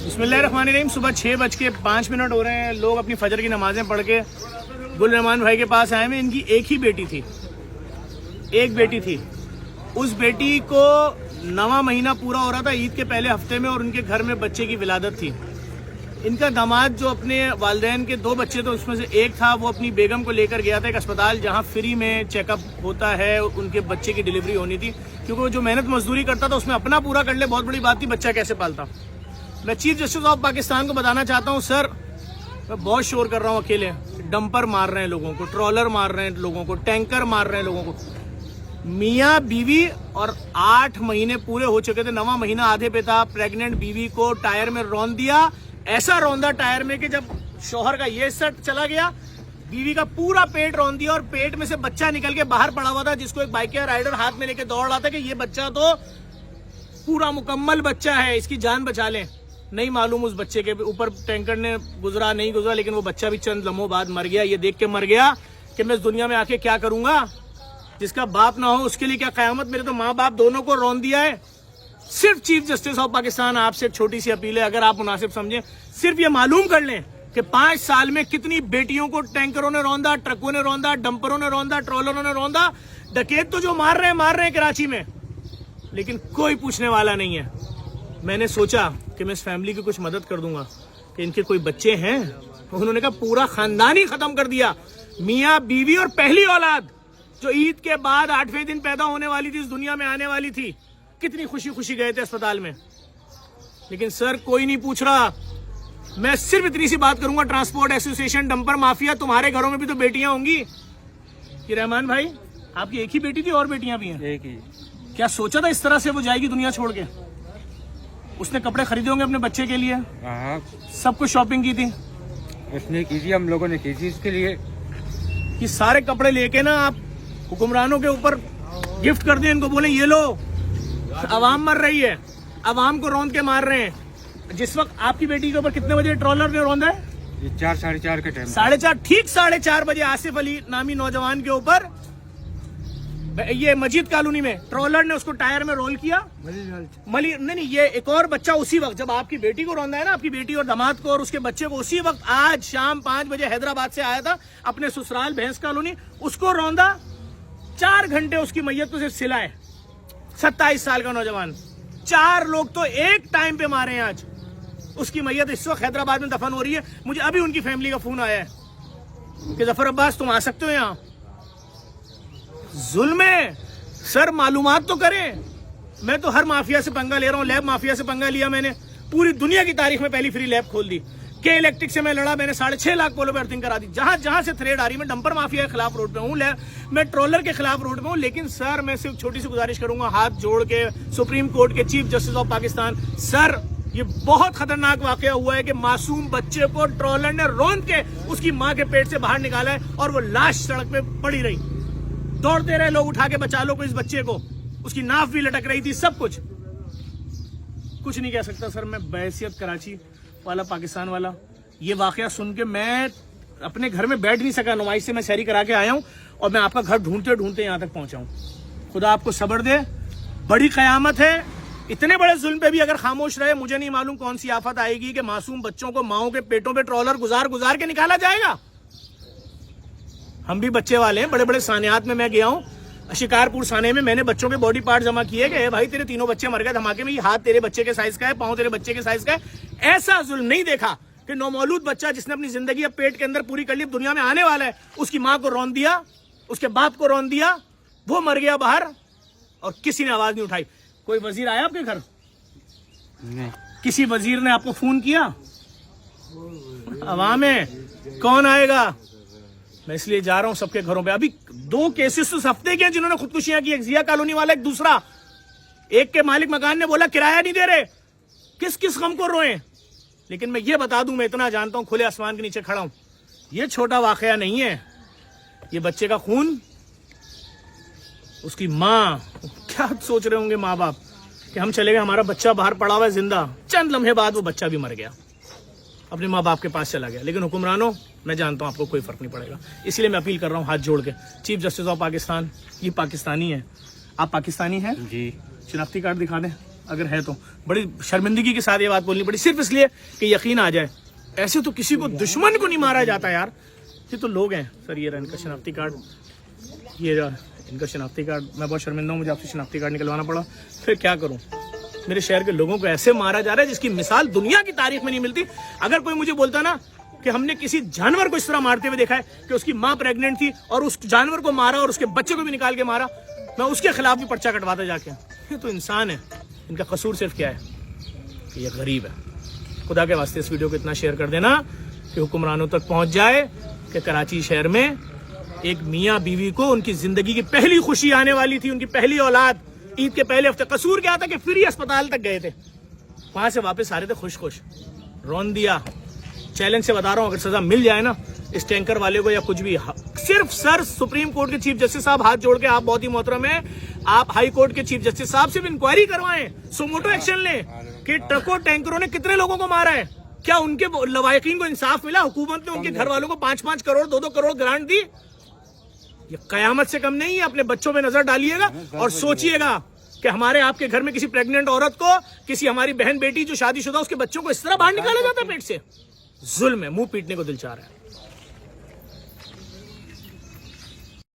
बिस्मिल्लाहिर्रहमानिर्रहीम। सुबह 6:05 हो रहे हैं। लोग अपनी फजर की नमाजें पढ़ के गुल रहमान भाई के पास आए हैं। इनकी एक ही बेटी थी, एक बेटी थी। उस बेटी को 9वां महीना पूरा हो रहा था ईद के पहले हफ्ते में, और उनके घर में बच्चे की विलादत थी। इनका दामाद जो अपने वालिदैन के 2 बच्चे थे उसमें से एक था, वो अपनी बेगम को लेकर गया था एक अस्पताल जहां फ्री में चेकअप होता है। उनके बच्चे की डिलीवरी होनी थी, क्योंकि वो जो मेहनत मजदूरी करता था उसमें अपना पूरा कर ले, बहुत बड़ी बात थी, बच्चा कैसे पालता। मैं चीफ जस्टिस ऑफ पाकिस्तान को बताना चाहता हूँ, सर मैं बहुत शोर कर रहा हूँ अकेले। डंपर मार रहे हैं लोगों को, ट्रॉलर मार रहे हैं लोगों को, टैंकर मार रहे हैं लोगों को। मियाँ बीवी, और 8 महीने पूरे हो चुके थे, 9वां महीना आधे पे था। प्रेग्नेंट बीवी को टायर में रौंद दिया, ऐसा रौंदा टायर में कि जब शौहर का ये सेट चला गया, बीवी का पूरा पेट रौंद दिया, और पेट में से बच्चा निकल के बाहर पड़ा हुआ था, जिसको एक बाइक राइडर हाथ में लेके दौड़ रहा था कि ये बच्चा तो पूरा मुकम्मल बच्चा है, इसकी जान बचा लें। नहीं मालूम उस बच्चे के ऊपर टैंकर ने गुजरा नहीं गुजरा, लेकिन वो बच्चा भी चंद लम्हों बाद मर गया। ये देख के मर गया कि मैं इस दुनिया में आके क्या करूंगा। जिसका बाप ना हो उसके लिए क्या कयामत। मेरे तो माँ बाप दोनों को रौंद दिया है। सिर्फ चीफ जस्टिस ऑफ पाकिस्तान आपसे एक छोटी सी अपील है, अगर आप मुनासिब समझें, सिर्फ ये मालूम कर लें कि 5 साल में कितनी बेटियों को टैंकरों ने रौंदा, ट्रकों ने रौंदा, डंपरों ने रौंदा, ट्रॉलरों ने रौंदा। डकैत तो जो मार रहे हैं कराची में, लेकिन कोई पूछने वाला नहीं है। मैंने सोचा कि मैं इस फैमिली की कुछ मदद कर दूंगा, कि इनके कोई बच्चे हैं। उन्होंने कहा पूरा खानदान ही खत्म कर दिया, मियाँ बीवी और पहली औलाद जो ईद के बाद 8वें दिन पैदा होने वाली थी, इस दुनिया में आने वाली थी। कितनी खुशी खुशी गए थे अस्पताल में, लेकिन सर कोई नहीं पूछ रहा। मैं सिर्फ इतनी सी बात करूंगा, ट्रांसपोर्ट एसोसिएशन, डंपर माफिया, तुम्हारे घरों में भी तो बेटियां होंगी। कि रहमान भाई आपकी एक ही बेटी थी, और बेटियां भी हैं? एक ही। क्या सोचा था इस तरह से वो जाएगी दुनिया छोड़ के? उसने कपड़े खरीदे होंगे अपने बच्चे के लिए, हाँ सब कुछ शॉपिंग की थी उसने की थी, हम लोगों ने की थी इसके लिए। कि सारे कपड़े लेके ना आप हुक्मरानों के ऊपर गिफ्ट कर दें, इनको बोले ये लो, अवाम मर रही है, अवाम को रौंद के मार रहे हैं। जिस वक्त आपकी बेटी के ऊपर कितने बजे ट्रॉलर ने रौंदा है? ये 4 साढ़े 4 के टाइम। 4:30, ठीक 4:30 बजे आसिफ अली नामी नौजवान के ऊपर, ये मस्जिद कॉलोनी में, ट्रॉलर ने उसको टायर में रोल किया। नहीं, ये एक और बच्चा उसी वक्त जब आपकी बेटी को रौंदा है ना, आपकी बेटी और दामाद को और उसके बच्चे को, उसी वक्त आज शाम 5 बजे हैदराबाद से आया था अपने ससुराल भैंस कॉलोनी, उसको रौंदा। 4 घंटे उसकी मैयत को सिर्फ सिलाए। 27 साल का नौजवान, 4 लोग तो एक टाइम पे मारे हैं आज। उसकी मैयत इस वक्त हैदराबाद में दफन हो रही है। मुझे अभी उनकी फैमिली का फोन आया है कि जफर अब्बास तुम आ सकते हो यहाँ। जुल्म है सर, मालूमात तो करें। मैं तो हर माफिया से पंगा ले रहा हूँ। लैब माफिया से पंगा लिया मैंने, पूरी दुनिया की तारीख में पहली फ्री लैब खोल दी। के इलेक्ट्रिक से मैं लड़ा, मैंने 6.5 लाख पोलो पे अर्थिंग करा दी। जहां जहां से थ्रेड आ रही, मैं डंपर माफिया के खिलाफ रोड पे हूँ, मैं ट्रॉलर के खिलाफ रोड पे हूँ। लेकिन सर मैं सिर्फ छोटी सी गुजारिश करूंगा, हाथ जोड़ के सुप्रीम कोर्ट के chief justice of Pakistan, sir ये बहुत खतरनाक वाकया हुआ है कि मासूम बच्चे को ट्रॉलर ने रौंद के उसकी माँ के पेट से बाहर निकाला है, और वो लाश सड़क पे पड़ी रही। दौड़ते रहे लोग, उठा के बचा लो को इस बच्चे को, उसकी नाफ भी लटक रही थी, सब कुछ नहीं कह सकता सर। मैं बहैसियत कराची वाला, पाकिस्तान वाला, ये वाकया सुन के मैं अपने घर में बैठ नहीं सका। नुमाइश से मैं शहरी करा के आया हूं, और मैं आपका घर ढूंढते ढूंढते यहां तक पहुंचा हूं। खुदा आपको सब्र दे, बड़ी कयामत है। इतने बड़े जुल्म पे भी अगर खामोश रहे, मुझे नहीं मालूम कौन सी आफत आएगी कि मासूम बच्चों को माओं के पेटों पे ट्रॉलर गुजार गुजार के निकाला जाएगा। हम भी बच्चे वाले हैं, बड़े बड़े सानियात में मैं गया हूं। शिकारपुर साने में मैंने बच्चों के बॉडी पार्ट जमा किए गए, भाई तेरे 3 बच्चे मर गए धमाके में, ये हाथ तेरे बच्चे के साइज का है, पांव तेरे बच्चे के साइज का है। ऐसा जुल्म नहीं देखा कि नौमौलूद बच्चा जिसने अपनी जिंदगी अब पेट के अंदर पूरी कर ली, दुनिया में आने वाला है, उसकी माँ को रौंद दिया, उसके बाप को रौंद दिया, वो मर गया बाहर, और किसी ने आवाज नहीं उठाई। कोई वजीर आया आपके घर? नहीं। किसी वजीर ने आपको फोन किया? अवाम है, कौन आएगा? मैं इसलिए जा रहा हूं सबके घरों पे। अभी 2 केसेस उस हफ्ते के हैं जिन्होंने खुदकुशियां की, एक जिया कॉलोनी वाला, एक दूसरा। एक के मालिक मकान ने बोला किराया नहीं दे रहे, किस किस गम को रोए। लेकिन मैं ये बता दूं, मैं इतना जानता हूं, खुले आसमान के नीचे खड़ा हूं, ये छोटा वाकया नहीं है। ये बच्चे का खून, उसकी माँ, क्या सोच रहे होंगे माँ बाप कि हम चले गए, हमारा बच्चा बाहर पड़ा हुआ है जिंदा, चंद लम्हे बाद वो बच्चा भी मर गया, अपने माँ बाप के पास चला गया। लेकिन हुक्मरानों, मैं जानता हूं आपको कोई फर्क नहीं पड़ेगा। इसलिए मैं अपील कर रहा हूं हाथ जोड़ के, चीफ जस्टिस ऑफ पाकिस्तान, ये पाकिस्तानी है, आप पाकिस्तानी हैं जी। शनाख्ती कार्ड दिखा दें। اگر ہے تو بڑی شرمندگی کے ساتھ یہ بات بولنی پڑی صرف اس لیے کہ یقین آ جائے. ایسے تو کسی کو دشمن کو نہیں مارا جاتا یار. یہ تو لوگ ہیں سر. یہ رہا ان کا شناختی کارڈ, یہ رہا ان کا شناختی کارڈ. میں بہت شرمندہ ہوں, مجھے آپ سے شناختی کارڈ نکلوانا پڑا. پھر کیا کروں, میرے شہر کے لوگوں کو ایسے مارا جا رہا ہے جس کی مثال دنیا کی تاریخ میں نہیں ملتی. اگر کوئی مجھے بولتا نا کہ ہم نے کسی جانور کو اس طرح مارتے ہوئے دیکھا ہے کہ اس کی ماں پریگننٹ تھی اور اس جانور کو مارا اور اس کے بچے کو بھی نکال کے مارا, میں اس کے خلاف بھی پرچہ کٹواتا جا کے. یہ تو انسان ہے. ان کا قصور صرف کیا ہے کہ یہ غریب ہے. خدا کے واسطے اس ویڈیو کو اتنا شیئر کر دینا کہ حکمرانوں تک پہنچ جائے کہ کراچی شہر میں ایک میاں بیوی کو ان کی زندگی کی پہلی خوشی آنے والی تھی, ان کی پہلی اولاد, عید کے پہلے ہفتے. قصور کیا تھا کہ فری اسپتال تک گئے تھے, وہاں سے واپس آ رہے تھے خوش خوش. رون دیا. چیلنج سے بتا رہا ہوں, اگر سزا مل جائے نا اس ٹینکر والے کو یا کچھ بھی, صرف سر سپریم کورٹ کے چیف جسٹس صاحب ہاتھ جوڑ کے, آپ بہت ہی محترم ہیں, آپ ہائی کورٹ کے چیف جسٹس صاحب سے بھی انکوائری کروائیں, سوموٹو ایکشن لیں کہ ٹرکوں ٹینکروں نے کتنے لوگوں کو مارا ہے. کیا ان کے لوائقین کو انصاف ملا؟ حکومت نے ان کے گھر والوں کو 5-5 کروڑ 2-2 کروڑ گرانٹ دی. یہ قیامت سے کم نہیں ہے. اپنے بچوں پہ نظر ڈالیے گا اور سوچئے گا کہ ہمارے آپ کے گھر میں کسی پریگننٹ عورت کو, کسی ہماری بہن بیٹی جو شادی شدہ اس کے بچوں کو اس طرح باہر نکالا جاتا ہے پیٹ سے. ظلم ہے, منہ پیٹنے کو دل چاہ رہا ہے.